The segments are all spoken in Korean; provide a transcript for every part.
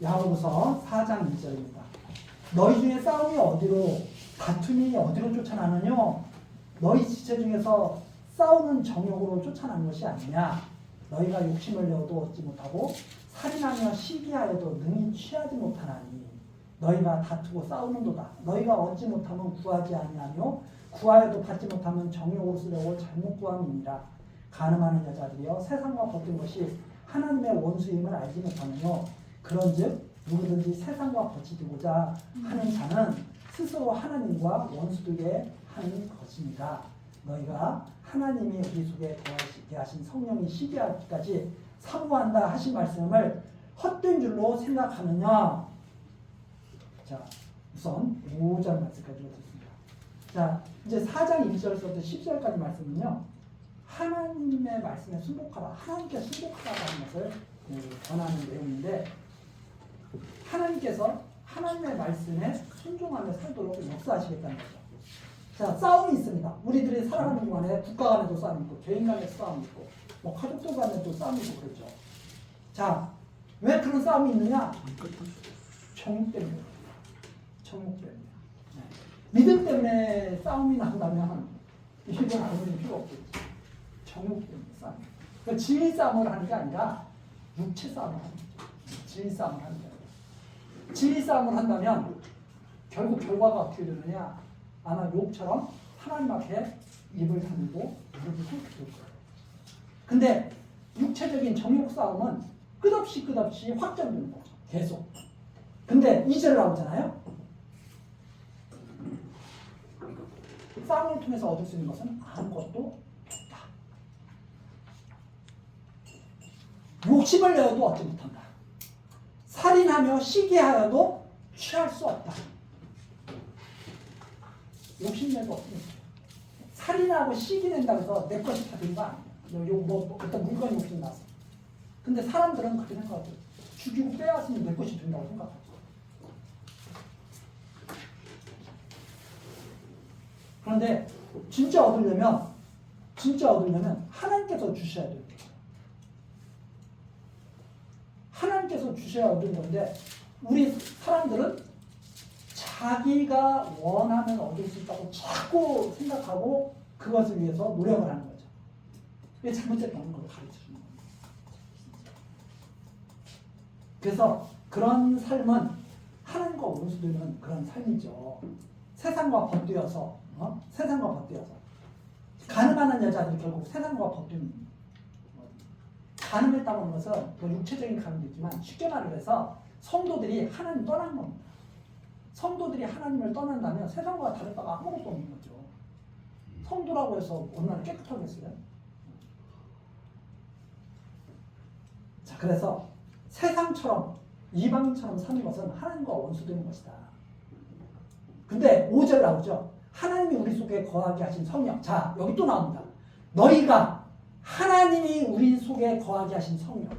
야고보서 4장 1절입니다. 너희 중에 싸움이 어디로 다툼이 어디로 쫓아나느뇨? 너희 지체 중에서 싸우는 정욕으로 쫓아나는 것이 아니냐? 너희가 욕심을 내어도 얻지 못하고 살인하며 시기하여도 능히 취하지 못하나니 너희가 다투고 싸우는도다. 너희가 얻지 못하면 구하지 아니하며 구하여도 받지 못하면 정욕으로 쓰려고 잘못 구함이니라. 간음하는 여자들이여 세상과 벗은 것이 하나님의 원수임을 알지 못하느뇨. 그런즉 누구든지 세상과 벗이고자 하는 자는 스스로 하나님과 원수되게 하는 것입니다. 너희가 하나님이 우리 속에 거하시게 하신 성령이 시기하기까지 사모한다 하신 말씀을 헛된 줄로 생각하느냐. 자, 우선 5절 말씀까지 읽겠습니다. 자, 이제 4장 1절부터 10절까지 말씀은요, 하나님의 말씀에 순복하라, 하나님께 순복하라는 것을 권하는 내용인데, 하나님께서 하나님의 말씀에 순종하며 살도록 역사하시겠다는 거죠. 자, 싸움이 있습니다. 우리들이 살아가는 동안에 국가 간에도 싸움이 있고, 개인 간에도 싸움이 있고, 뭐 가족들 간에도 싸움이 있고 그렇죠. 자, 왜 그런 싸움이 있느냐? 정욕 때문에. 정욕 때문에. 네. 믿음 때문에 싸움이 난다면 이건 아무리 필요 없겠지. 정욕 때문에 싸움. 그러니까 진리 싸움을 하는 게 아니라 육체 싸움을 하는 거죠. 진리 싸움을 하는 거예요. 진리 싸움을 한다면 결국 결과가 어떻게 되느냐? 아마 욕처럼 하나님 앞에 입을 다물고 무릎을 꿇게 될 거예요. 근데 육체적인 정욕 싸움은 끝없이 확장되는 거죠. 계속. 근데 2절 나오잖아요. 싸움을 통해서 얻을 수 있는 것은 아무것도 없다. 욕심을 내어도 얻지 못한다. 살인하며 시기하여도 취할 수 없다. 욕심내도 얻지 못한다. 살인하고 시기낸다고 해서 내 것이 다 된 거 아니에요. 뭐 어떤 물건이 욕심 나서. 근데 사람들은 그렇게 생각하죠. 죽이고 빼앗으면 내 것이 된다고 생각하죠. 그런데 진짜 얻으려면 하나님께서 주셔야 돼요. 하나님께서 주셔야 얻는 건데 우리 사람들은 자기가 원하면 얻을 수 있다고 자꾸 생각하고 그것을 위해서 노력을 하는 거죠. 이게 잘못됐다는 걸 가르쳐주는 거예요. 그래서 그런 삶은 하나님과 원수되는 그런 삶이죠. 세상과 벗되어서 간음하는 여자들이 결국 세상과 벗된 간음했다고 하는 것은 뭐 육체적인 간음도 있지만 쉽게 말을 해서 성도들이 하나님 떠난 겁니다. 성도들이 하나님을 떠난다면 세상과 다를 바가 아무것도 없는 거죠. 성도라고 해서 얼마나 깨끗하겠어요? 자, 그래서 세상처럼 이방인처럼 사는 것은 하나님과 원수되는 것이다. 근데 5절 나오죠. 하나님이 우리 속에 거하게 하신 성령. 자, 여기 또 나옵니다. 너희가 하나님이 우리 속에 거하게 하신 성령.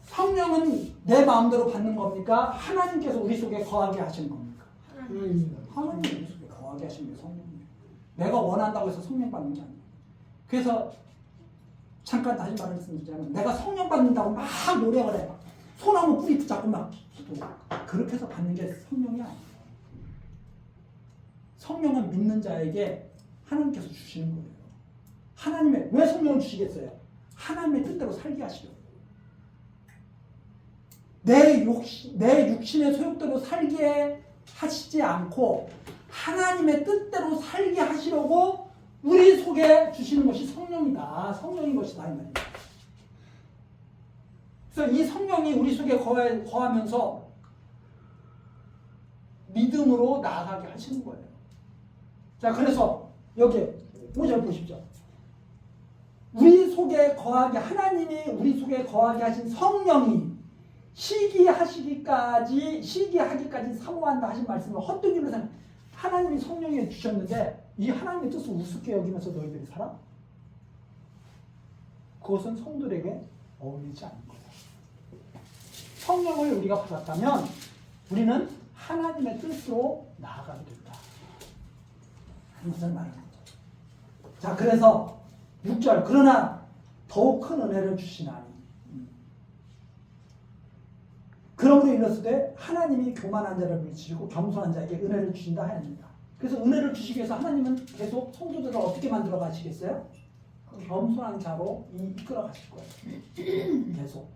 성령은 내 마음대로 받는 겁니까? 하나님께서 우리 속에 거하게 하시는 겁니까? 하나님이 우리 속에 거하게 하시는 게 성령이에요. 내가 원한다고 해서 성령 받는 게 아니에요. 그래서 잠깐 다시 말씀드리자면 내가 성령 받는다고 막 노력을 해. 소나무 뿌리 붙잡고 막 그렇게 해서 받는 게 성령이 아니에요. 성령은 믿는 자에게 하나님께서 주시는 거예요. 하나님의 왜 성령을 주시겠어요? 하나님의 뜻대로 살게 하시려고. 내 육신의 소욕대로 살게 하시지 않고 하나님의 뜻대로 살게 하시려고 우리 속에 주시는 것이 성령이다. 성령인 것이다. 이 말입니다. 그래서 이 성령이 우리 속에 거하면서 믿음으로 나아가게 하시는 거예요. 자, 그래서 여기 5절 보십시오. 우리 속에 거하게 하나님이 우리 속에 거하게 하신 성령이 시기하기까지 사모한다 하신 말씀을 헛된 일로 생각. 하나님이 성령에 주셨는데 이 하나님의 뜻을 우습게 여기면서 너희들이 살아? 그것은 성도들에게 어울리지 않는 거예요. 성령을 우리가 받았다면 우리는 하나님의 뜻으로 나아가게 된다. 하는 것을 말하는 거죠. 자, 그래서 6절 그러나 더욱 큰 은혜를 주시나니 그러므로 일렀으되 하나님이 교만한 자를 물리치시고 겸손한 자에게 은혜를 주신다 하였습니다. 그래서 은혜를 주시기 위해서 하나님은 계속 성도들을 어떻게 만들어 가시겠어요? 겸손한 자로 이끌어 가실 거예요. 계속.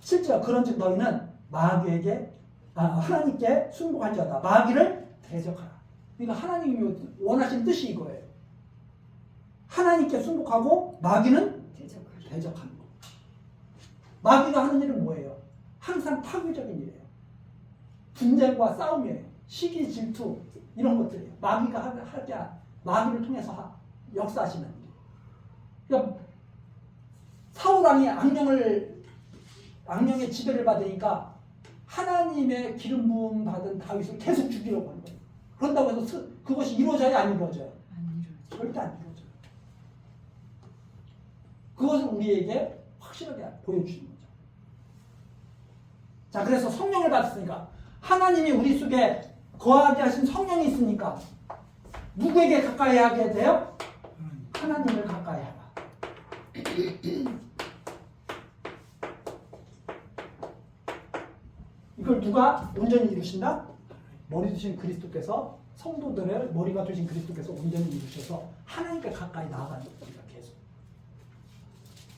실제로 그런즉 너희는 마귀에게 하나님께 순복한 자다. 마귀를 대적하라. 그러니까 하나님이 원하시는 뜻이 이거예요. 하나님께 순복하고 마귀는 대적하는 거. 마귀가 하는 일은 뭐예요? 항상 파괴적인 일이에요. 분쟁과 싸움이에요. 시기, 질투 이런 것들이에요. 마귀가 마귀를 통해서 역사하시는 일. 그러니까 사울왕이 악령의 지배를 받으니까 하나님의 기름 부음 받은 다윗을 계속 죽이려고 하는 거예요. 그런다고 해서 그것이 이루어져야 안 이루어져요? 안 이루어져요. 절대 안 이루어져요. 그것을 우리에게 확실하게 보여주시는 거죠. 자, 그래서 성령을 받았으니까 하나님이 우리 속에 거하게 하신 성령이 있으니까 누구에게 가까이 하게 돼요? 하나님을 가까이 하라. 이걸 누가 온전히 이루신다? 머리 되신 그리스도께서 성도들의 머리가 되신 그리스도께서 온전히 이루셔서 하나님께 가까이 나아가는 겁니다. 계속.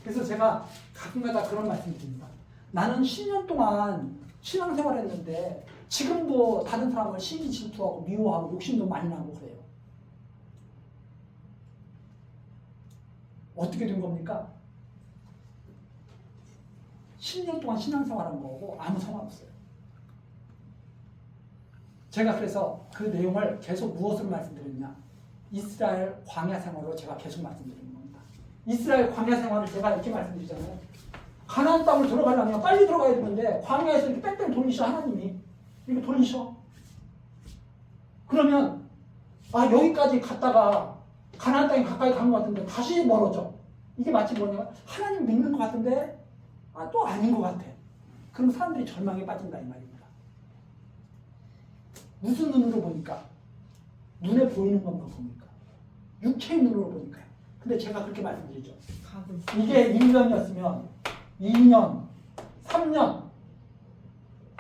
그래서 제가 가끔가다 그런 말씀을 드립니다. 나는 10년 동안 신앙생활을 했는데 지금도 다른 사람을 시기 질투하고 미워하고 욕심도 많이 나고 그래요. 어떻게 된 겁니까? 10년 동안 신앙생활한 거고 아무 상관없어요. 제가 그래서 그 내용을 계속 무엇을 말씀드렸냐? 이스라엘 광야 생활로 제가 계속 말씀드리는 겁니다. 이스라엘 광야 생활을 제가 이렇게 말씀드리잖아요. 가나안 땅을 들어가려면 빨리 들어가야 되는데 광야에서 이렇게 뺑뺑 돌리셔. 하나님이 이렇게 돌리셔. 그러면 여기까지 갔다가 가나안 땅에 가까이 간 것 같은데 다시 멀어져. 이게 마치 뭐냐면 하나님 믿는 것 같은데 또 아닌 것 같아. 그럼 사람들이 절망에 빠진다 이 말입니다. 무슨 눈으로 보니까? 눈에 보이는 것만 보니까. 육체의 눈으로 보니까요. 근데 제가 그렇게 말씀드리죠. 이게 1년이었으면 2년, 3년,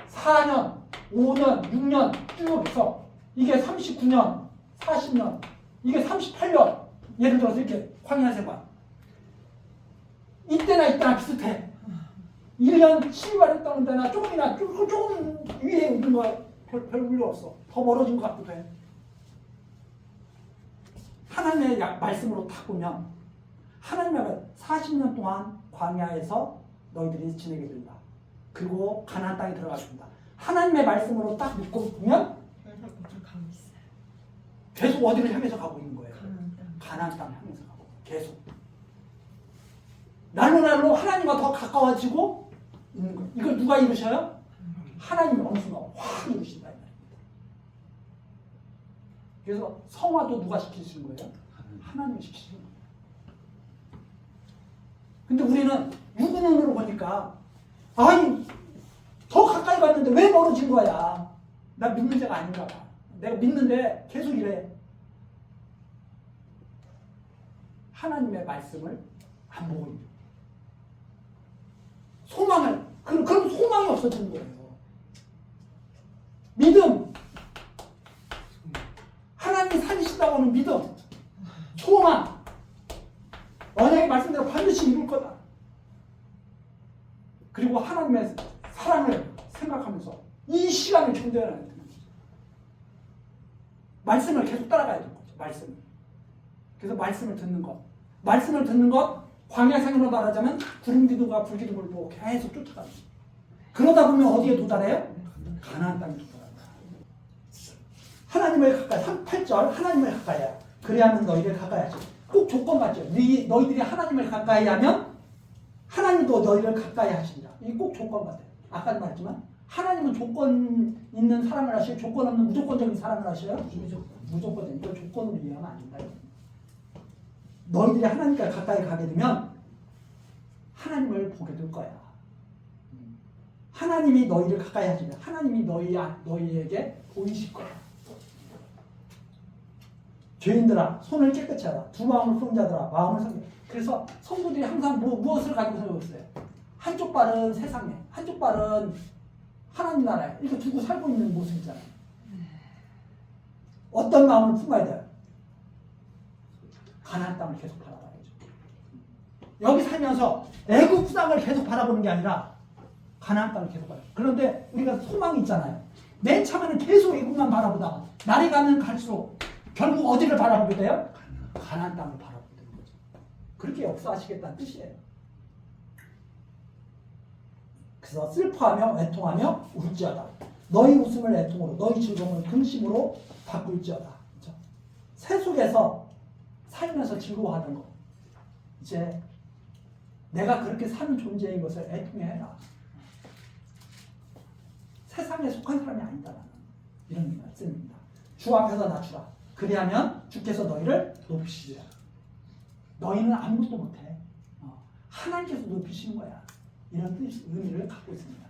4년, 5년, 6년 쭉 해서 이게 39년, 40년, 이게 38년. 예를 들어서 이렇게 광야 생활. 이때나 비슷해. 1년 12월 했다는 데나 조금 위에 있는 거 별 필요 없어. 더 멀어진 것 같기도 해. 하나님의 말씀으로 딱 보면 하나님의 40년 동안 광야에서 너희들이 지내게 된다. 그리고 가나안 땅에 들어가준다. 하나님의 말씀으로 딱 믿고 보면 계속 어디를 향해서 가고 있는 거예요. 가나안 땅을 향해서 가고 계속. 날로 하나님과 더 가까워지고 있는 거예요. 이걸 누가 이루셔요? 하나님이 어느 순간 확 이루신다. 그래서 성화도 누가 시키시는 거예요? 하나님이 시키시는 거예요. 근데 우리는 육의 눈으로 보니까 더 가까이 갔는데 왜 멀어진 거야? 나 믿는 자가 아닌가 봐. 내가 믿는데 계속 이래. 하나님의 말씀을 안 보고 있는 소망을 그럼 소망이 없어지는 거예요. 믿음, 하나님이 살리신다고 하는 믿음, 소망, 언약의 말씀대로 반드시 이룰 거다. 그리고 하나님의 사랑을 생각하면서 이 시간을 견뎌야 하는 거죠. 말씀을 계속 따라가야 되는 거죠. 말씀을. 그래서 말씀을 듣는 것. 말씀을 듣는 것, 광야생으로 말하자면 구름기둥과 불기둥을 보고 계속 쫓아갑니다. 그러다 보면 어디에 도달해요? 가나안 땅에 도달한다. 하나님을 가까이, 8절 하나님을 가까이 해야. 그래야만 너희를 가까이 하지. 꼭 조건 맞죠. 너희들이 하나님을 가까이 하면 하나님도 너희를 가까이 하신다. 이게 꼭 조건 같아요. 아까도 말했지만 하나님은 조건 있는 사랑을 하셔요? 조건 없는 무조건적인 사랑을 하셔요? 무조건적인. 이걸 조건으로 이해하면 안 된다. 너희들이 하나님과 가까이 가게 되면 하나님을 보게 될 거야. 하나님이 너희를 가까이 하시면 하나님이 너희에게 보이실 거야. 죄인들아 손을 깨끗이 하라. 두 마음을 푸는 자들아 마음을 섬겨. 그래서 성도들이 항상 무엇을 가지고 살고 있어요? 한쪽 발은 세상에, 한쪽 발은 하나님 나라에 이렇게 두고 살고 있는 모습 있잖아요. 어떤 마음을 품어야 돼요? 가나안 땅을 계속 바라봐야죠. 여기 살면서 애굽 땅을 계속 바라보는 게 아니라 가나안 땅을 계속 바라봐요. 그런데 우리가 소망이 있잖아요. 맨 처음에는 계속 애굽만 바라보다가 날이 가면 갈수록 결국 어디를 바라보게 돼요? 가나안 땅을 바라보게 되는 거죠. 그렇게 역사하시겠다는 뜻이에요. 그래서 슬퍼하며 애통하며 울지어다. 너희 웃음을 애통으로 너희 즐거움을 근심으로 바꿀지어다. 그렇죠? 새 속에서 살면서 즐거워하는 거. 이제 내가 그렇게 사는 존재인 것을 애통해라. 세상에 속한 사람이 아니다라는 이런 말씀입니다. 주 앞에서 낮추라. 그리하면 주께서 너희를 높이시리라. 너희는 아무것도 못해. 하나님께서 높이시는 거야. 이런 의미를 갖고 있습니다.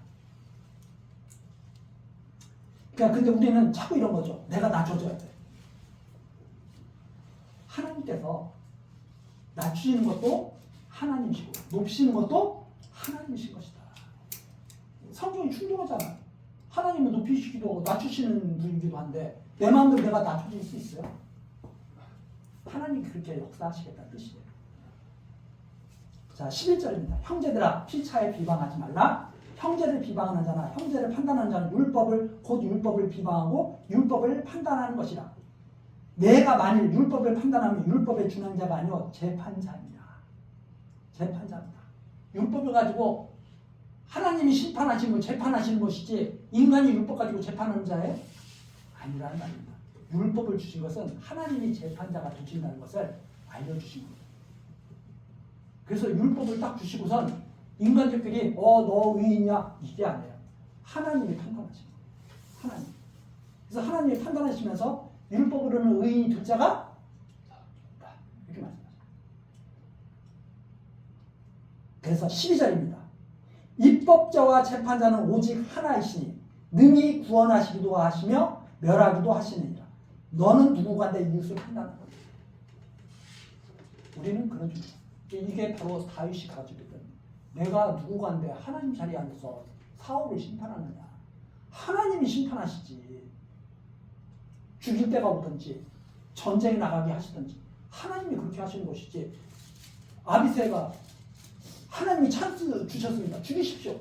그러니까 근데 우리는 자꾸 이런 거죠. 내가 낮춰줘야 돼. 하나님께서 낮추시는 것도 하나님이시고 높이시는 것도 하나님이신 것이다. 성경이 충분하잖아요. 하나님은 높이시기도 하고 낮추시는 분이기도 한데 내 마음대로 내가 낮춰질 수 있어요? 하나님이 그렇게 역사하시겠다는 뜻이에요. 자, 11절입니다. 형제들아 피차에 비방하지 말라. 형제를 비방하는 자나 형제를 판단하는 자는 곧 율법을 비방하고 율법을 판단하는 것이라. 내가 만일 율법을 판단하면 율법의 준행자가 아니오 재판자입니다. 재판자입니다. 율법을 가지고 하나님이 심판하시는 거 재판하시는 것이지 인간이 율법 가지고 재판하는 자예요? 아니라는 말입니다. 율법을 주신 것은 하나님이 재판자가 되신다는 것을 알려주신 겁니다. 그래서 율법을 딱 주시고선 인간들끼리 너 의인이야 이게 아니에요. 하나님이 판단하신 거예요. 하나님. 그래서 하나님이 판단하시면서 율법으로는 의인이 될 자가 없다. 이렇게 말씀하셨어요. 그래서 12절입니다. 입법자와 재판자는 오직 하나이시니 능히 구원하시기도 하시며 멸하기도 하시느니라. 너는 누구간데 이웃을 판단하는 거야. 우리는 그런 중이야. 이게 바로 다윗이 가지고 있던 내가 누구간데 하나님 자리에 앉아서 사울을 심판하느냐. 하나님이 심판하시지. 죽일 때가 오든지 전쟁에 나가게 하시든지 하나님이 그렇게 하시는 것이지. 아비새가 하나님이 찬스 주셨습니다. 죽이십시오.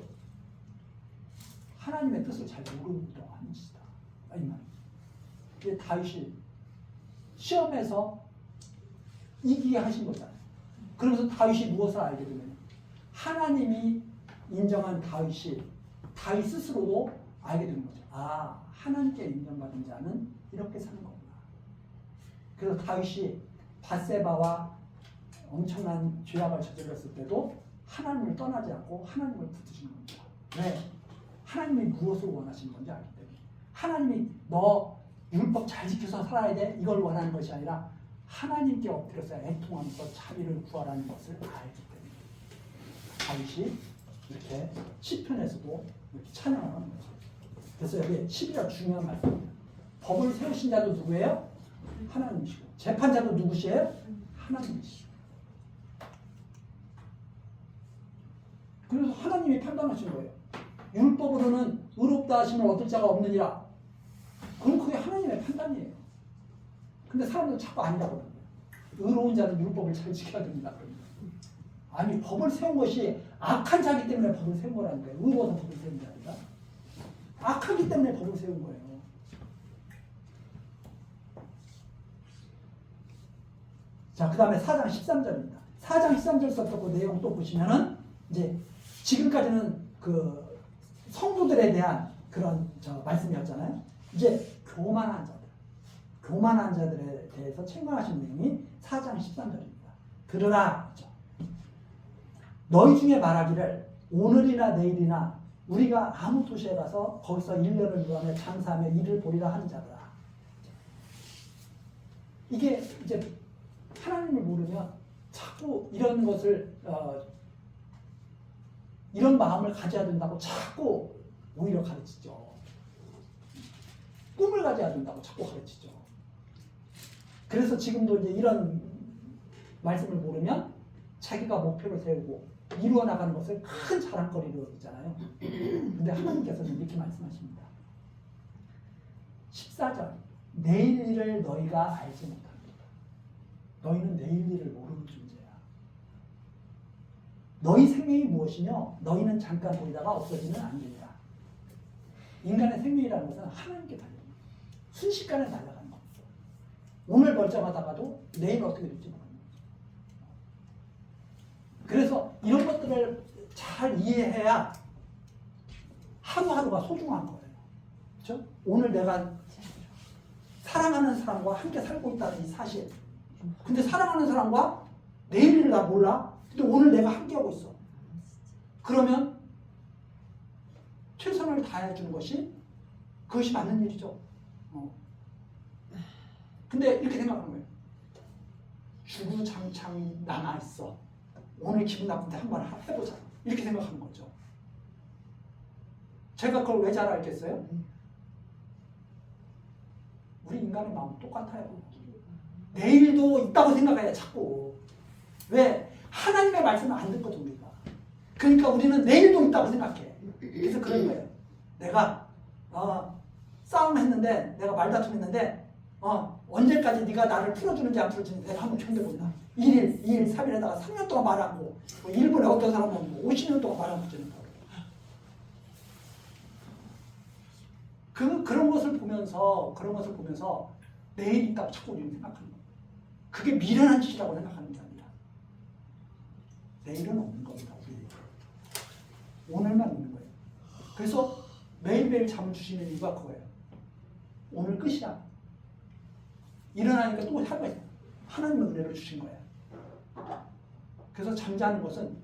하나님의 뜻을 잘 모르고 하는 짓이다. 이 말이에요. 이게 다윗이 시험에서 이기게 하신 거잖아요. 그러면서 다윗이 무엇을 알게 되면 하나님이 인정한 다윗이 다윗 스스로도 알게 되는 거죠. 아, 하나님께 인정받은 자는 이렇게 사는 거구나. 그래서 다윗이 밧세바와 엄청난 죄악을 저질렀을 때도 하나님을 떠나지 않고 하나님을 붙드신 겁니다. 왜? 하나님이 무엇을 원하시는 건지 알기 때문에. 하나님이 너 율법 잘 지켜서 살아야 돼 이걸 원하는 것이 아니라 하나님께 엎드려서 애통하면서 자비를 구하라는 것을 알기 때문에 다윗이 이렇게 시편에서도 이렇게 찬양을 하는 거죠. 그래서 여기 11절 중요한 말씀입니다. 법을 세우신 자도 누구예요? 하나님이시고 재판자도 누구시에요? 하나님이시고. 그래서 하나님이 판단하신 거예요. 율법으로는 의롭다 하심을 얻을 자가 없느니라. 그럼 그게 하나님의 판단이에요. 근데 사람들은 자꾸 아니라고 그러는 거예요. 의로운 자는 율법을 잘 지켜야 됩니다. 아니, 법을 세운 것이 악한 자기 때문에 법을 세운 거라는 거예요. 의로워서 법을 세운 게 아니라 악하기 때문에 법을 세운 거예요. 자, 그 다음에 4장 13절입니다. 4장 13절부터 그 내용 또 보시면은 이제 지금까지는 그 성도들에 대한 그런 말씀이었잖아요. 이제 교만한 자들에 대해서 책망하신 내용이 4장 13절입니다. 들으라. 그렇죠? 너희 중에 말하기를 오늘이나 내일이나 우리가 아무 도시에 가서 거기서 1년을 유하며 장사하며 일을 보리라 하는 자들아. 이게 이제 하나님을 모르면 자꾸 이런 것을 이런 마음을 가져야 된다고 자꾸 오히려 가르치죠. 꿈을 가져야 된다고 자꾸 가르치죠. 그래서 지금도 이제 이런 말씀을 모르면 자기가 목표를 세우고 이루어 나가는 것을 큰 자랑거리로 있잖아요. 근데 하나님께서는 이렇게 말씀하십니다. 14절 내일 일을 너희가 알지 못합니다. 너희는 내일 일을 모르는 존재야. 너희 생명이 무엇이며 너희는 잠깐 보이다가 없어지는 안개니라. 인간의 생명이라는 것은 하나님께 달려요. 순식간에 날아가는 겁니다. 오늘 멀쩡하다가도 내일 어떻게 될지 모릅니다. 그래서 이런 것들을 잘 이해해야 하루하루가 소중한 거예요. 그렇죠? 오늘 내가 사랑하는 사람과 함께 살고 있다는 이 사실. 근데 사랑하는 사람과 내일을 나 몰라? 근데 오늘 내가 함께하고 있어. 그러면 최선을 다해주는 것이 그것이 맞는 일이죠. 근데 이렇게 생각하는 거예요. 주구장창 남아있어. 오늘 기분 나쁜데 한번 해보자. 이렇게 생각하는 거죠. 제가 그걸 왜 잘 알겠어요? 우리 인간의 마음은 똑같아요. 내일도 있다고 생각해야 자꾸. 왜? 하나님의 말씀을 안 듣거든 우리가. 그러니까 우리는 내일도 있다고 생각해. 그래서 그런 거예요. 내가 싸움했는데 내가 말다툼했는데 언제까지 네가 나를 풀어주는지 안 풀어주는지 내가 한번 견뎌본다. 1일, 2일, 3일 하다가 3년 동안 말 안 하고 일본에 어떤 사람은 50년 동안 말 안 하고 그런 것을 보면서 내일 있다고 자꾸 우리는 생각하는 거예요. 그게 미련한 짓이라고 생각하는 게 아니라 내일은 없는 겁니다. 오늘만 있는 거예요. 그래서 매일매일 잠을 주시는 이유가 그거예요. 오늘 끝이야. 일어나니까 또 하루가 있어. 하나님의 은혜를 주신 거예요. 그래서 잠자는 것은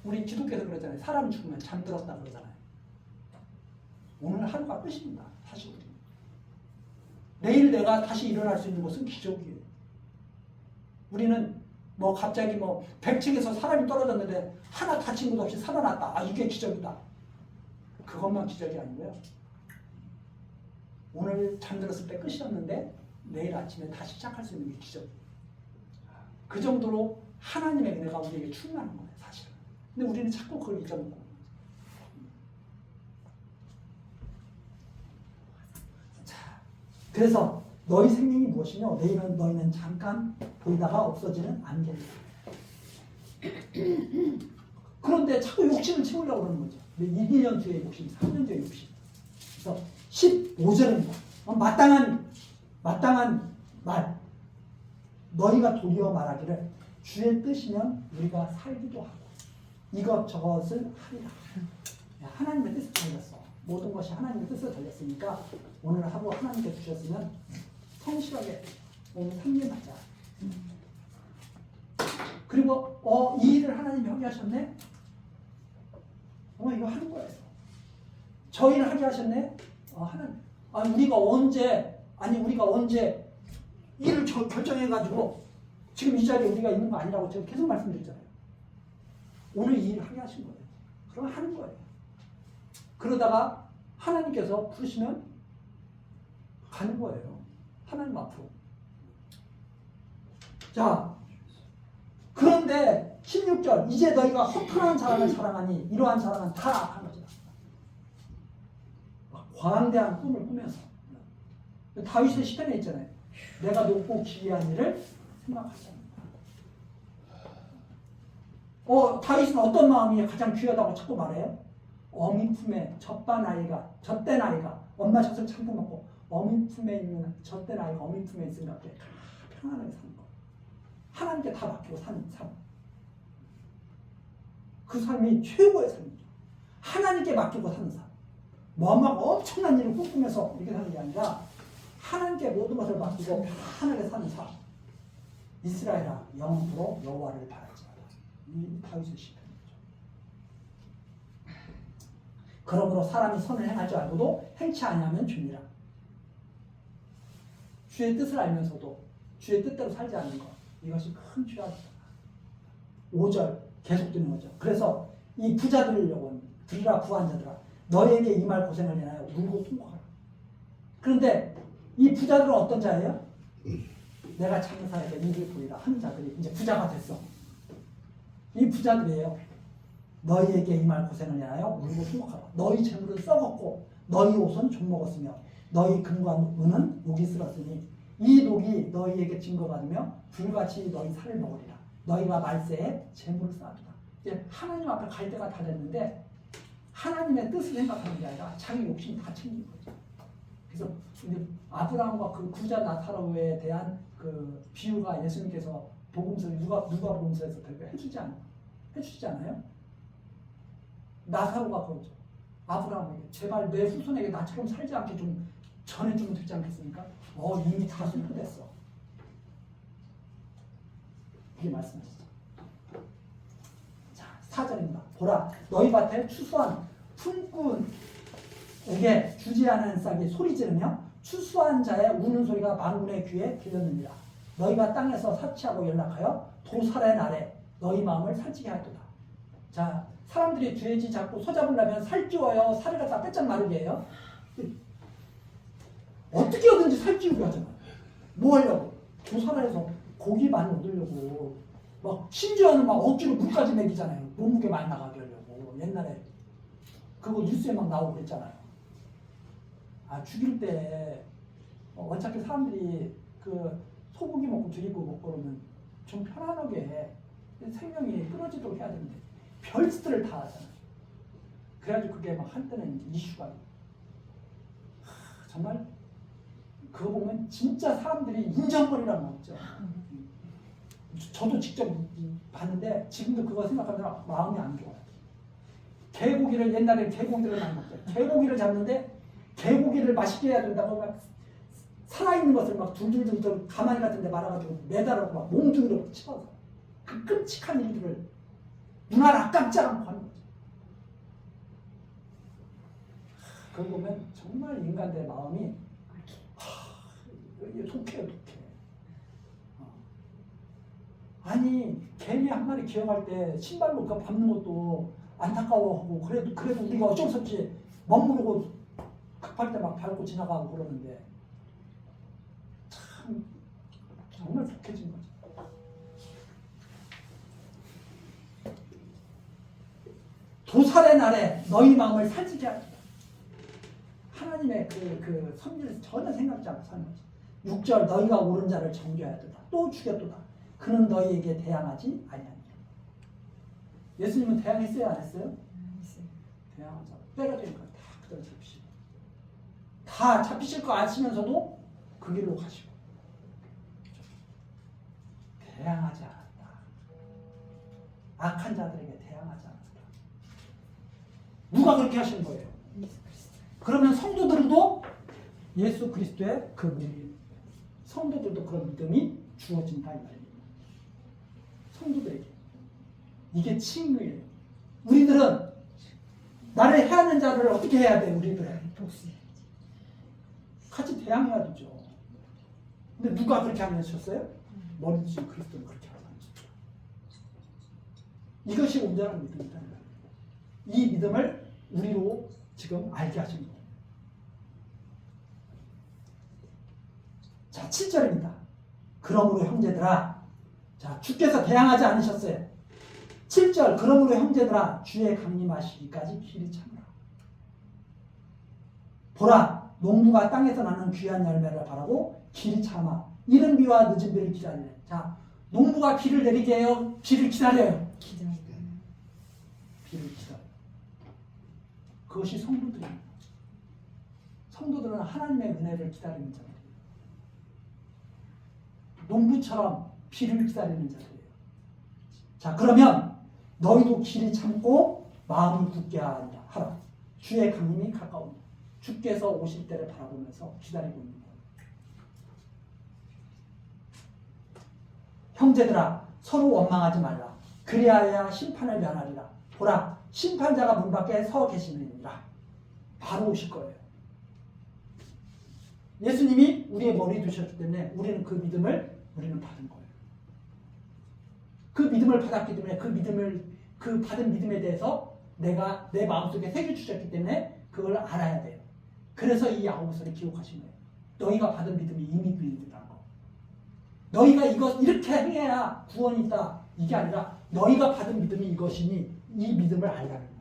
우리 기독교에서 그러잖아요. 사람이 죽으면 잠들었다 그러잖아요. 오늘 하루가 끝입니다. 사실 우리. 내일 내가 다시 일어날 수 있는 것은 기적이에요. 우리는 갑자기 100층에서 사람이 떨어졌는데 하나 다친 것도 없이 살아났다. 이게 기적이다. 그것만 기적이 아니고요. 오늘 잠들었을 때 끝이었는데 내일 아침에 다시 시작할 수 있는 게 기적이에요. 그 정도로 하나님의 은혜가 우리에게 충만한 거예요. 사실은. 근데 우리는 자꾸 그걸 잊어먹고. 자, 그래서 너희 생명이 무엇이며 너희는 잠깐 보이다가 없어지는 안개니라. 그런데 자꾸 욕심을 채우려고 그러는 거죠. 1년 뒤에 욕심, 3년 뒤에 욕심. 그래서 15절입니다. 마땅한 말. 너희가 도리어 말하기를 주의 뜻이면 우리가 살기도 하고 이것저것을 하리라. 하나님의 뜻을 달렸어. 모든 것이 하나님의 뜻을 달렸으니까 오늘 하루 하나님께 주셨으면 성실하게 오늘 섬겨하자. 그리고 이 일을 하나님이 하게 하셨네? 이거 하는 거예요. 저 일을 하게 하셨네? 하나님. 우리가 언제 일을 결정해가지고 지금 이 자리에 우리가 있는 거 아니라고 제가 계속 말씀드렸잖아요. 오늘 이 일을 하게 하신 거예요. 그럼 하는 거예요. 그러다가 하나님께서 부르시면 가는 거예요. 하나님 앞으로. 자, 그런데 16절 이제 너희가 허탄한 자랑을 자랑하니 이러한 자랑은 다 악한 것이다. 광대한 꿈을 꾸면서 다윗의 시편에 있잖아요. 내가 높고 기이한 일을 생각하지 않는다. 다윗은 어떤 마음이 가장 귀하다고 자꾸 말해요? 어미 품에 젖된 아이가 엄마 젖을 참고 먹고 어미 품에 있는 젖된 아이가 어미 품에 있으니까 편안하게 사는 거. 하나님께 다 맡기고 사는 삶. 그 삶이 최고의 삶이죠. 하나님께 맡기고 사는 삶. 막 엄청난 일을 꿈꾸면서 이렇게 사는 게 아니라 하나님께 모든 것을 맡기고 편안하게 사는 삶. 이스라엘아 영원토록 여호와를 바라지 마라. 이 다윗의 시편이죠. 그러므로 사람이 선을 행할 줄 알고도 행치 아니하면 죄니라. 주의 뜻을 알면서도 주의 뜻대로 살지 않는 것, 이것이 큰 죄악이다. 5절 계속 드는 거죠. 그래서 이 부자들을 영혼 들으라 부한 자들아 너희에게 이 말 고생을 인하여 울고 통곡하라. 그런데 이 부자들은 어떤 자예요? 내가 장사에게 일을 보이라 하는 자들이 이제 부자가 됐어. 이 부자들이에요. 너희에게 이 말 고생을 인하여 울고 통곡하라. 너희 재물은 썩었고 너희 옷은 좀먹었으며 너희 금과 은은 녹이 쓸었으니 이 녹이 너희에게 증거가 되며 불같이 너희 살을 먹으리라. 너희가 말세에 재물을 쌓아두라. 이제 하나님 앞에 갈 때가 다 됐는데 하나님의 뜻을 생각하는 게 아니라 자기 욕심 다 챙긴 거죠. 그래서 아브라함과 그 부자 나사로에 대한 그 비유가 예수님께서 복음서 누가 복음서에서 해주지 않아요? 나사로가 그러죠. 아브라함에게 제발 내 후손에게 나처럼 살지 않게 좀 전해주면 되지 않겠습니까? 이미 다 슬프됐어. 이게 말씀하시죠. 자, 4절입니다. 보라, 너희 밭에 추수한 품꾼에게 주지 않은 싹이 소리 지르며 추수한 자의 우는 소리가 만군의 귀에 들렸느니라. 너희가 땅에서 사치하고 연락하여 도살의 날에 너희 마음을 살찌게 하였도다. 자, 사람들이 돼지 잡고 소 잡으려면 살찌워요. 살을 갖다 빼짝 마르게 해요. 어떻게 하든지 살찌우게 하잖아. 뭐 하려고? 도살해서 고기 많이 얻으려고. 막 심지어는 막 억지로 물까지 먹이잖아요. 몸무게 많이 나가게 하려고. 옛날에 그거 뉴스에 막 나오고 그랬잖아요. 죽일 때 어차피 사람들이 그 소고기 먹고 죽이고 먹고 그러면 좀 편안하게 생명이 끊어지도록 해야 되는데 별짓들을 다 하잖아요. 그래가지고 그게 막 한때는 이슈가 정말 그거 보면 진짜 사람들이 인정벌이라는 거 없죠. 저도 직접 봤는데 지금도 그거 생각하면 마음이 안 좋아요. 개고기를 옛날에 개고기를 많이 먹죠. 개고기를 잡는데 개고기를 맛있게 해야 된다고 막 살아있는 것을 막 둘둘둘 가마니 같은 데 말아가지고 매달아서 막 몽둥이로 치워서 그 끔찍한 일들을 눈알 아깝지 않고 하는 거죠. 그걸 보면 정말 인간들의 마음이 독해요, 독해. 아니 개미 한 마리 기어갈 때 신발로 그 밟는 것도 안타까워하고 그래도 우리가 어쩔 수 없이 멋모르고 급할 때 막 밟고 지나가고 그러는데 참 정말 독해진 거죠. 도살의 날에 너희 마음을 살찌게 하리라. 하나님의 그 섭리를 전혀 생각지 않고 사는 거죠. 6절 너희가 옳은 자를 정죄해야 된다. 또 죽였도다. 그는 너희에게 대항하지 아니하니라. 예수님은 대항했어요? 안 했어요? 대항하자. 때가 되니까 다 그대로 잡히시고 다 잡히실 거 아시면서도 그 길로 가시고 대항하지 않았다. 악한 자들에게 대항하지 않았다. 누가 그렇게 하신 거예요? 그러면 성도들도 예수 그리스도의 그 믿음, 성도들도 그런 믿음이 주어진다 이 말이에요. 성도들에게 이게 칭의예요. 우리들은 나를 해하는 자를 어떻게 해야 돼? 우리들은 같이 대항해야 되죠. 근데 누가 그렇게 안 하셨어요? 머리지 그리스도는 그렇게 하지 않으셨죠. 이것이 온전한 믿음이다. 이 믿음을 우리로 지금 알게 하신 거예요. 자, 7절입니다. 그러므로 형제들아, 자, 주께서 대항하지 않으셨어요. 7절, 그러므로 형제들아, 주의 강림하시기까지 길이 참으라. 보라, 농부가 땅에서 나는 귀한 열매를 바라고 길이 참아 이른 비와 늦은 비를 기다리네. 자, 농부가 비를 내리게 해요. 비를 기다려요. 비를 기다려. 그것이 성도들입니다. 성도들은 하나님의 은혜를 기다리는 자들이에요. 농부처럼 비를 기다리는 자들이에요. 자, 그러면 너희도 길이 참고 마음이 굳게 하라. 주의 강림이 가까우니 주께서 오실 때를 바라보면서 기다리고 있는 거예요. 형제들아, 서로 원망하지 말라. 그리하여 심판을 면하리라. 보라, 심판자가 문 밖에 서 계시느니라. 바로 오실 거예요. 예수님이 우리의 머리 두셨기 때문에 우리는 그 믿음을 우리는 받은 거예요. 그 믿음을 받았기 때문에 그 받은 믿음에 대해서 내가 내 마음속에 새겨 주셨기 때문에 그걸 알아야 돼요. 그래서 이 야고보서를 기록하신 거예요. 너희가 받은 믿음이 이미 그인이라는 거. 너희가 이렇게 행해야 구원이 있다. 이게 아니라 너희가 받은 믿음이 이것이니 이 믿음을 알라는 거예요.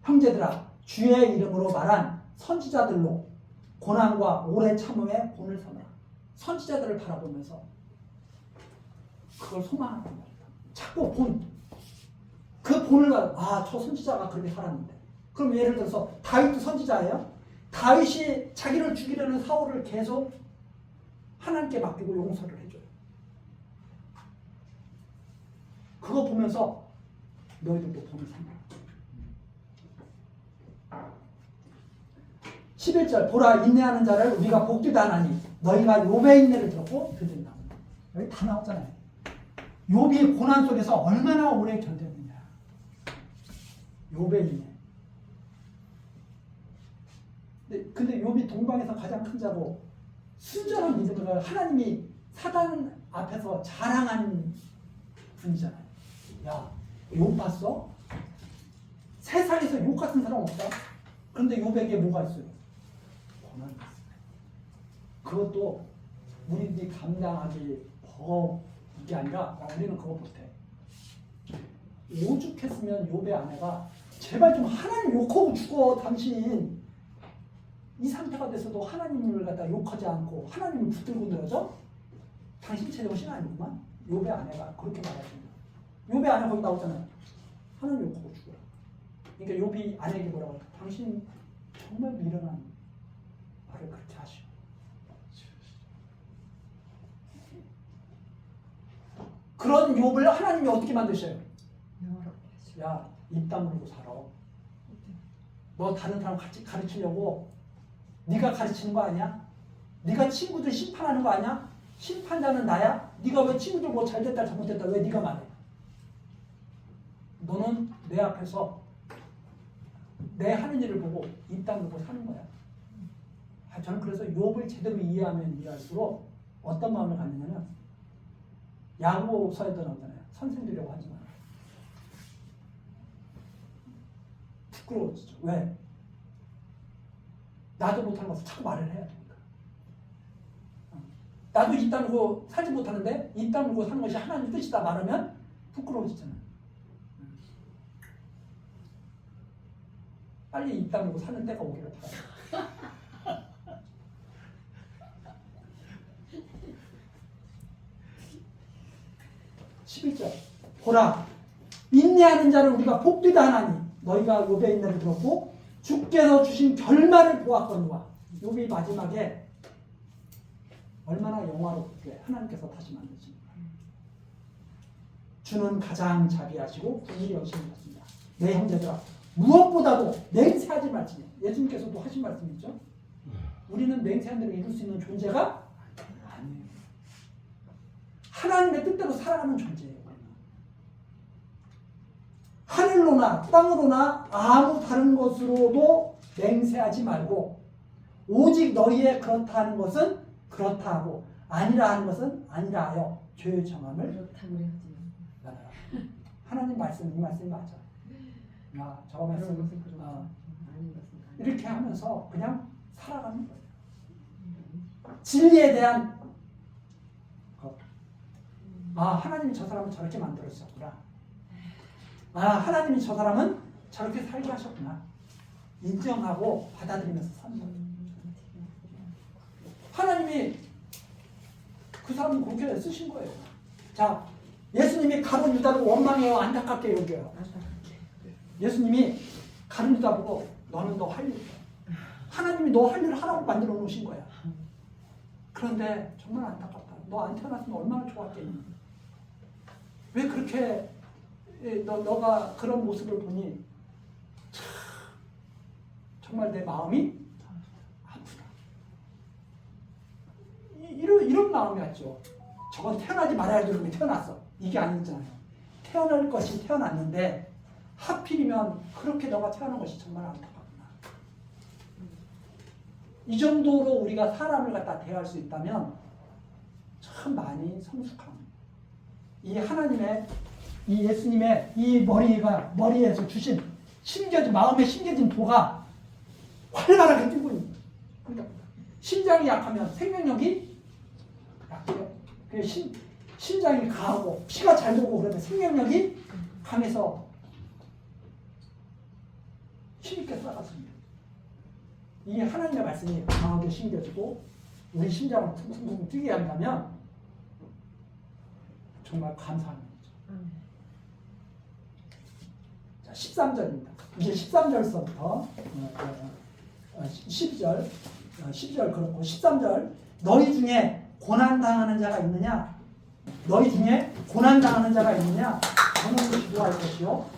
형제들아, 주의 이름으로 말한 선지자들로 고난과 오래 참음에 본을 삼아라. 선지자들을 바라보면서 그걸 소망하는 겁니다. 자꾸 그 본을 저 선지자가 그렇게 살았는데. 그럼 예를 들어서 다윗도 선지자예요. 다윗이 자기를 죽이려는 사울을 계속 하나님께 맡기고 용서를 해줘요. 그거 보면서 너희들도 본을 삼아라. 11절 보라 인내하는 자를 우리가 복되다 하나니 너희가 욥의 인내를 들었고 그들이다. 여기 다 나왔잖아요. 욥이 고난 속에서 얼마나 오래 견뎠느냐. 욥의 인내. 근데 욥이 동방에서 가장 큰 자고 순전한 믿음을 하나님이 사단 앞에서 자랑한 분이잖아요. 야, 욥 봤어? 세상에서 욥 같은 사람 없다. 그런데 욥에게 뭐가 있어요? 고난이 있어요. 그것도 우리들이 감당하기 이게 아니라 우리는 그거 못해. 오죽했으면 욥의 아내가 제발 좀 하나님 욕하고 죽어 당신. 이 상태가 돼서도 하나님을 갖다 욕하지 않고 하나님을 붙들고 늘어져? 당신 제정신 아니구만. 욥의 아내가 그렇게 말하십니다. 욥의 아내 거기 나오잖아요. 하나님 욕하고 죽어라. 그러니까 욥이 아내에게 뭐라고 할까? 당신 정말 미련한 말을 그렇게 하시오. 그런 욥을 하나님이 어떻게 만드셔요? 야, 입 다물고 살아. 너 다른 사람 같이 가르치려고 네가 가르치는 거 아니야? 네가 친구들 심판하는 거 아니야? 심판자는 나야? 네가 왜 친구들 뭐 잘됐다 잘못됐다 왜 네가 말해? 너는 내 앞에서 내 하는 일을 보고 입 다물고 사는 거야. 저는 그래서 욥을 제대로 이해하면 이해할수록 어떤 마음을 갖느냐면 야고보서에도 나오잖아요. 선생되려고 하지 마. 부끄러워지죠. 왜? 나도 못하는 것을 자꾸 말을 해야 되니까. 나도 입 다물고 살지 못하는데 입 다물고 사는 것이 하나님 뜻이다 말하면 부끄러워지잖아요. 빨리 입 다물고 사는 때가 오기를 바라요. 11절 보라 인내하는 자를 우리가 복되다 하나니 너희가 욥의 인내를 들었고 주께서 주신 결말을 보았거니와. 욥이 마지막에 얼마나 영화롭게 하나님께서 다시 만드십니까. 주는 가장 자비하시고 긍휼히 여기시는 것입니다. 내 형제들아 무엇보다도 맹세하지 말지니. 예수님께서도 하신 말씀 있죠. 우리는 맹세한 대로 이룰 수 있는 존재가 아니에요. 하나님의 뜻대로 살아가는 존재예요. 하늘로나 땅으로나 아무 다른 것으로도 맹세하지 말고 오직 너희의 그렇다 하는 것은 그렇다 하고 아니라 하는 것은 아니라 하여 죄의 정함을 그렇다고 해야지. 나눠라. 하나님 말씀 이 말씀이 맞아. 저 말씀 이렇게 하면서 그냥 살아가는 거예요. 진리에 대한 것. 하나님이 저 사람을 저렇게 만들었었구나. 하나님이 저 사람은 저렇게 살게 하셨구나. 인정하고 받아들이면서 사는 거예요. 하나님이 그 사람을 그렇게 쓰신 거예요. 자, 예수님이 가룟 유다를 원망해요? 안타깝게 여겨요? 예수님이 가룟 유다 보고 너는 너 할 일 있다. 하나님이 너 할 일을 하라고 만들어 놓으신 거야. 그런데 정말 안타깝다. 너 안 태어났으면 얼마나 좋았겠니? 왜 그렇게 너가 그런 모습을 보니 정말 내 마음이 아프다. 이런 마음이 왔죠. 저건 태어나지 말아야 되는데 태어났어. 이게 아니잖아요. 태어날 것이 태어났는데 하필이면 그렇게 너가 태어난 것이 정말 안타깝구나. 이 정도로 우리가 사람을 갖다 대할 수 있다면 참 많이 성숙함. 이 하나님의 이 예수님의 이 머리에서 주신 마음에 심겨진 도가 활발하게 뛰고 있는 거예요. 그러니까 심장이 약하면 생명력이 약해요. 심장이 강하고 피가 잘 돌고 그러면 생명력이 강해서 힘있게 살아갔습니다. 이게 하나님의 말씀이 강하게 심겨지고 우리 심장을 퉁퉁퉁 뛰게 한다면 정말 감사한 거죠. 자, 13절입니다. 이제 13절서부터 12절 그렇고 13절 너희 중에 고난당하는 자가 있느냐? 너희 중에 고난당하는 자가 있느냐? 저는 기도할 것이요.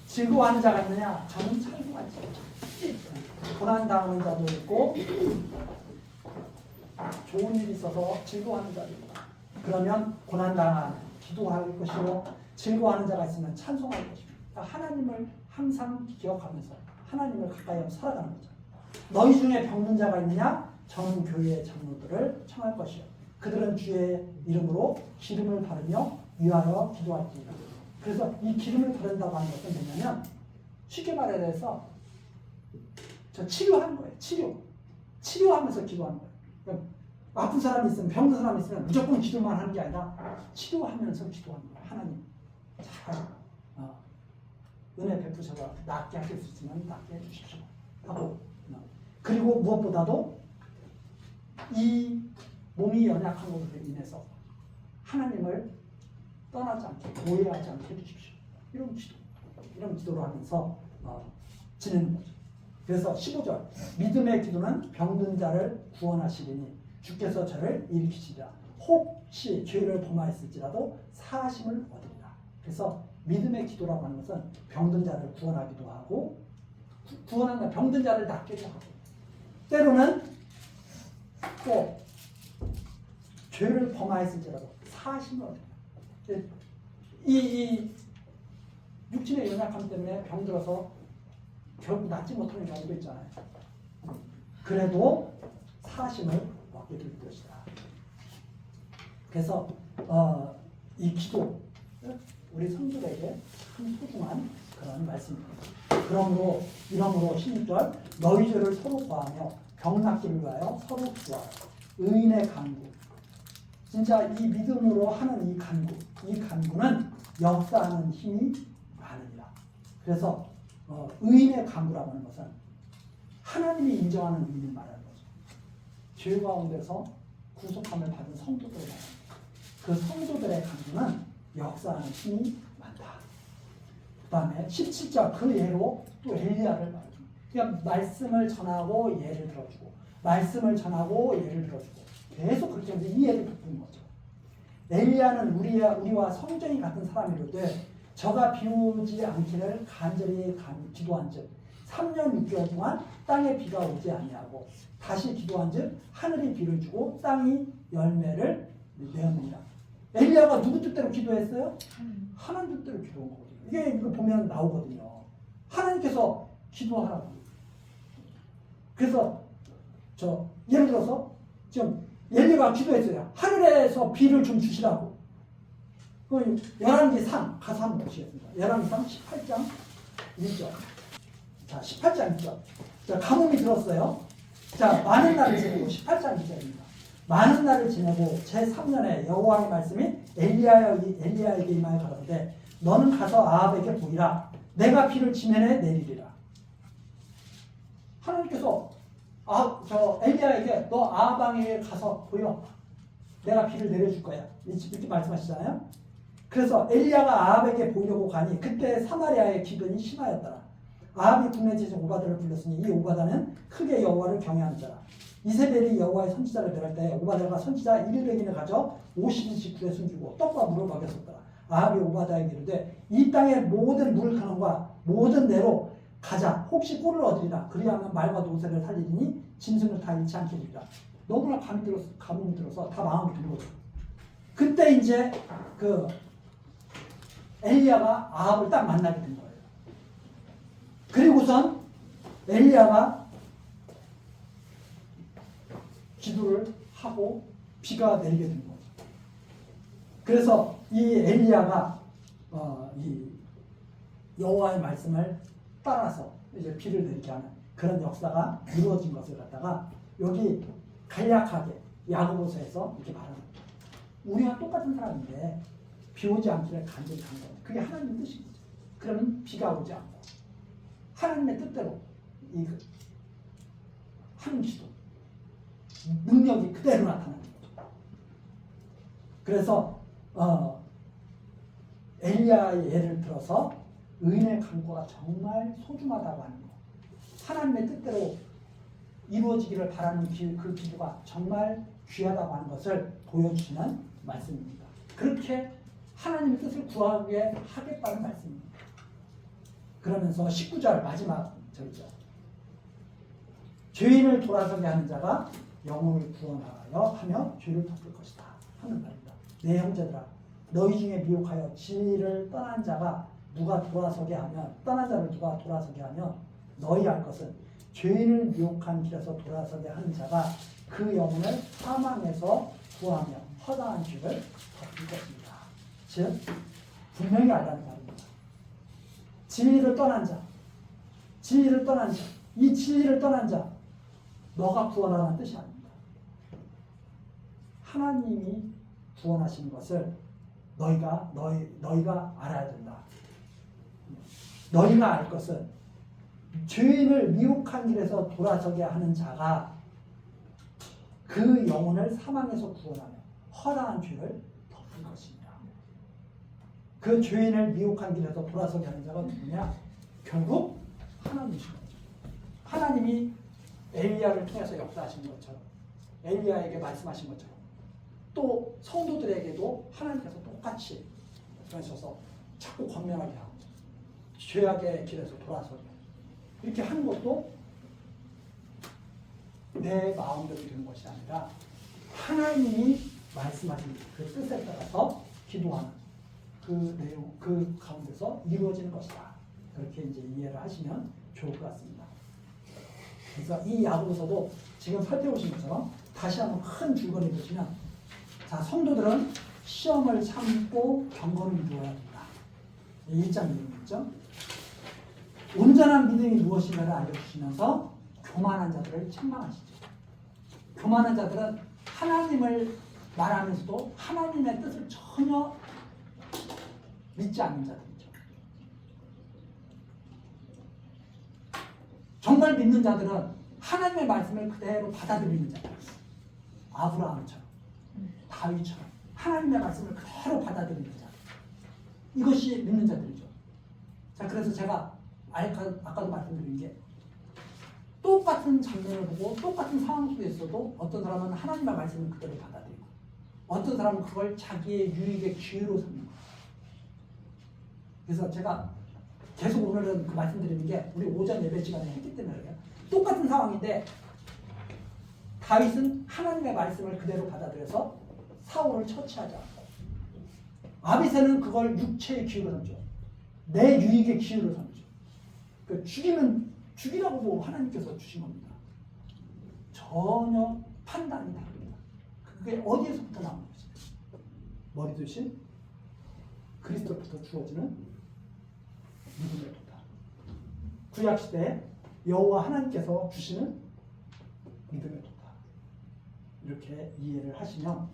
즐거워하는 자가 있느냐? 저는 찬송할 것이요. 고난당하는 자도 있고 좋은 일이 있어서 즐거워하는 자도 있다. 그러면 고난당한 기도할 것이요. 즐거워하는 자가 있으면 찬송할 것이요. 하나님을 항상 기억하면서 하나님을 가까이 하며 살아가는 거죠. 너희 중에 병든 자가 있느냐? 전 교회의 장로들을 청할 것이요. 그들은 주의 이름으로 기름을 바르며 위하여 기도할지니라. 그래서 이 기름을 바른다고 하는 것은 뭐냐면 쉽게 말해서 저 치료하는 거예요. 치료하면서 기도하는 거예요. 그러니까 아픈 사람이 있으면 병든 사람이 있으면 무조건 기도만 하는 게 아니라 치료하면서 기도하는 거예요. 하나님 잘 은혜 베푸셔서 낫게 하실 수 있으면 낫게 해주십시오 하고 그리고 무엇보다도 이 몸이 연약한 것으로 인해서 하나님을 떠나지 않게 오해하지 않게 해주십시오. 이런 기도를 하면서 지내는 거죠. 그래서 15절 믿음의 기도는 병든 자를 구원하시리니 주께서 저를 일으키시리라. 혹시 죄를 범하였을지라도 사하심을 얻으리라. 그래서 믿음의 기도라고 하는 것은 병든 자를 구원하기도 하고 구원하는 병든 자를 낫기도 하고 때로는 또 죄를 범하였을지라도 사하심을 얻으리라. 이 육신의 연약함 때문에 병들어서 결국 낫지 못하는 경우도 있잖아요. 그래도 사하심을 얻게 될 것이다. 그래서 이 기도 우리 성도들에게 참 소중한 그런 말씀입니다. 그러므로 16절 너희 죄를 서로 구하며 병 낫기를 위하여 서로 기도하라. 의인의 간구. 진짜 이 믿음으로 하는 이 간구는 역사하는 힘이 많으니라. 그래서 의인의 간구라고 하는 것은 하나님이 인정하는 의인을 말하는 거죠. 죄 가운데서 구속함을 받은 성도들을 말합니다. 그 성도들의 간구는 역사하는 힘이 많다. 그 다음에 17절 그 예로 또 엘리야를 말해줍니다. 그러니까 말씀을 전하고 예를 들어주고 말씀을 전하고 예를 들어주고 계속 그렇게 하면서 이 예를 베푸는 거죠. 엘리야는 우리와 성전이 같은 사람이로되 저가 비오지 않기를 간절히 기도한즉 3년 6개월 동안 땅에 비가 오지 아니하고 다시 기도한즉 하늘이 비를 주고 땅이 열매를 내었느니라. 엘리야가 누구 뜻대로 기도했어요? 하나님 뜻대로 기도한 거거든요. 이거 보면 나오거든요. 하나님께서 기도하라고. 그래서 예를 들어서 지금 엘리야가 기도했어요. 하늘에서 비를 좀 주시라고. 열왕기상 가서 한번 보시겠습니다. 열왕기상 18장 1절. 자, 18장 1절. 자, 가뭄이 들었어요. 자, 많은 날을 지내고 18장 2절입니다. 많은 날을 지내고 제3년에 여호와의 말씀이 엘리야에게 임하여 가라사대 너는 가서 아합에게 보이라. 내가 비를 지면에 내리리라. 하나님께서 엘리야에게 너 아합 왕에게 가서 보여. 내가 비를 내려줄 거야. 이렇게 말씀하시잖아요. 그래서 엘리야가 아합에게 보이려고 가니 그때 사마리아의 기근이 심하였더라. 아합이 국내 제사 오바다를 불렀으니 이 오바다는 크게 여호와를 경외하는 자라. 이세벨이 여호와의 선지자를 멸할 때 오바다가 선지자 100인을 가져 50인씩 굴에 숨기고 떡과 물을 먹였었더라. 아합이 오바다에게 이르되 이 땅의 모든 물 근원과 모든 내로 가자. 혹시 꼴을 얻으리라. 그리하면 말과 노새를 살리리니 짐승을 다 잃지 않게 되리라. 너무나 감이 들어서 다 마음이 든 거죠. 그때 이제 그 엘리야가 아합을 딱 만나게 된 거예요. 그리고선 엘리야가 기도를 하고 비가 내리게 된 거죠. 그래서 이 엘리야가 이 여호와의 말씀을 따라서 이제 비를 내리게 하는 그런 역사가 이루어진 것을 갖다가 여기 간략하게 야고보서에서 이렇게 말합니다. 우리와 똑같은 사람인데 비 오지 않기를 간절히 간다. 그게 하나님의 뜻인 거죠. 그러면 비가 오지 않고 하나님의 뜻대로 이 하는 기도 능력이 그대로 나타나는 거죠. 그래서 엘리야의 예를 들어서 의인의 간구가 정말 소중하다고 하는 거, 하나님의 뜻대로 이루어지기를 바라는 그 기도가 정말 귀하다고 하는 것을 보여주시는 말씀입니다. 그렇게 하나님의 뜻을 구하게 하겠다는 말씀입니다. 그러면서 19절 마지막 절이죠. 죄인을 돌아서게 하는 자가 영혼을 구원하여 하며 죄를 덮을 것이다 하는 말입니다. 내 형제들아, 너희 중에 미혹하여 진리를 떠난 자가 누가 돌아서게 하면, 떠난 자를 누가 돌아서게 하면 너희 알 것은 죄인을 미혹한 길에서 돌아서게 하는 자가 그 영혼을 사망에서 구하며 허다한 죄를 덮을 것입니다. 즉 분명히 알라는 말입니다. 진리를 떠난 자, 진리를 떠난 자, 이 진리를 떠난 자, 너가 구원하라는 뜻이 아닙니다. 하나님이 구원하시는 것을 너희가 알아야 된다. 너희가 알 것은 죄인을 미혹한 길에서 돌아서게 하는 자가 그 영혼을 사망에서 구원하며 허다한 죄를 덮을 것입니다. 그 죄인을 미혹한 길에서 돌아서게 하는 자가 누구냐? 결국 하나님이신 거죠. 하나님이 엘리야를 통해서 역사하신 것처럼, 엘리야에게 말씀하신 것처럼, 또 성도들에게도 하나님께서 똑같이 그러셔서 자꾸 권면하게 하고 죄악의 길에서 돌아서게 이렇게 하는 것도 내 마음대로 되는 것이 아니라 하나님이 말씀하신 그 뜻에 따라서 기도하는 그 내용, 그 가운데서 이루어지는 것이다. 그렇게 이제 이해를 하시면 좋을 것 같습니다. 그래서 이 야고보서도 지금 살펴보신 것처럼 다시 한번 큰 줄거리 보시면, 자, 성도들은 시험을 참고 경건을 이루어야 된다. 1장 내용이죠. 온전한 믿음이 무엇인가를 알려주시면서 교만한 자들을 책망하시죠. 교만한 자들은 하나님을 말하면서도 하나님의 뜻을 전혀 믿지 않는 자들이죠. 정말 믿는 자들은 하나님의 말씀을 그대로 받아들이는 자들. 아브라함처럼, 다윗처럼 하나님의 말씀을 그대로 받아들이는 자들. 이것이 믿는 자들이죠. 자, 그래서 제가 아까도 말씀드린 게, 똑같은 장면을 보고 똑같은 상황 속에 있어도 어떤 사람은 하나님의 말씀을 그대로 받아들이고 어떤 사람은 그걸 자기의 유익의 기회로 삼는 거예요. 그래서 제가 계속 오늘은 그 말씀드리는 게 우리 오전 예배 시간에 했기 때문에 그래요. 똑같은 상황인데 다윗은 하나님의 말씀을 그대로 받아들여서 사울을 처치하지 않고, 아비새는 그걸 육체의 기회로 삼죠. 내 유익의 기회로 삼죠. 그 죽이라고 보고 하나님께서 주신 겁니다. 전혀 판단이 다릅니다. 그게 어디에서부터 나온 것이죠? 머리 대신 그리스도부터 주어지는 믿음의 도다. 구약시대에 여호와 하나님께서 주시는 믿음의 도다. 이렇게 이해를 하시면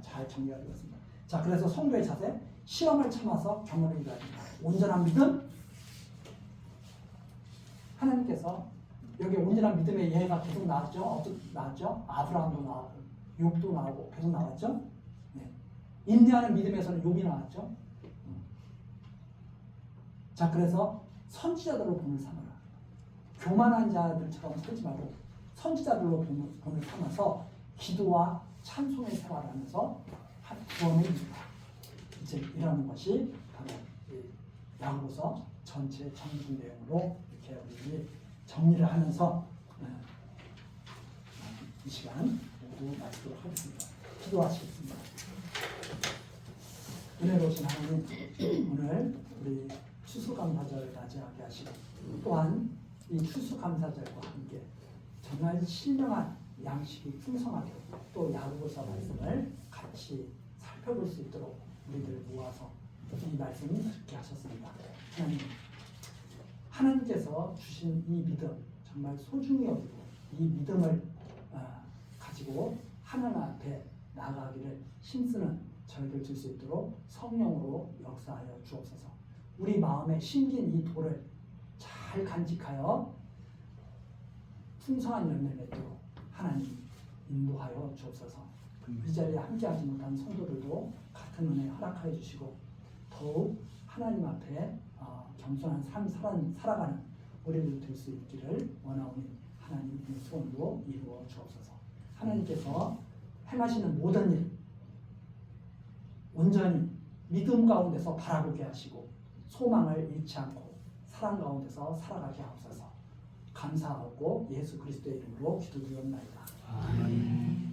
잘 정리가 되겠습니다. 자, 그래서 성도의 자세, 시험을 참아서 경험을 이루어야 된다. 온전한 믿음, 하나님께서 여기 온전한 믿음의 예가 계속 나왔죠. 나왔죠. 아브라함도 나오고 욥도 나오고 계속 나왔죠. 네. 인내하는 믿음에서는 욥이 나왔죠. 자, 그래서 선지자들로 본을 삼아라. 교만한 자들처럼 살지 말고 선지자들로 본을 삼아서 기도와 찬송의 생활을 하면서 구원을 이루라. 이제 이라는 것이 바로 야고보서 전체 정리 내용으로 이렇게 우리 정리를 하면서 이 시간 모두 마치도록 하겠습니다. 기도하시겠습니다. 은혜로우신 하나님, 오늘 우리 추수감사절을 맞이하게 하시고 또한 이 추수감사절과 함께 정말 신령한 양식이 풍성하게 또 야고보서 말씀을 같이 살펴볼 수 있도록 우리들 모아서 이 말씀을 듣게 하셨습니다. 하나님께서 주신 이 믿음 정말 소중히 여기고 이 믿음을 가지고 하나님 앞에 나아가기를 힘쓰는 저희들 될 수 있도록 성령으로 역사하여 주옵소서. 우리 마음에 심긴 이 돌을 잘 간직하여 풍성한 열매 맺도록 하나님 인도하여 주옵소서. 이 자리에 함께하지 못한 성도들도 같은 은혜 허락하여 주시고 더욱 하나님 앞에 겸손한 삶 살아가는 우리들 될 수 있기를 원하오니 하나님 그 소원도 이루어 주옵소서. 하나님께서 행하시는 모든 일 온전히 믿음 가운데서 바라보게 하시고 소망을 잃지 않고 사랑 가운데서 살아가게 하옵소서. 감사하고 예수 그리스도의 이름으로 기도드리옵나이다. 아멘.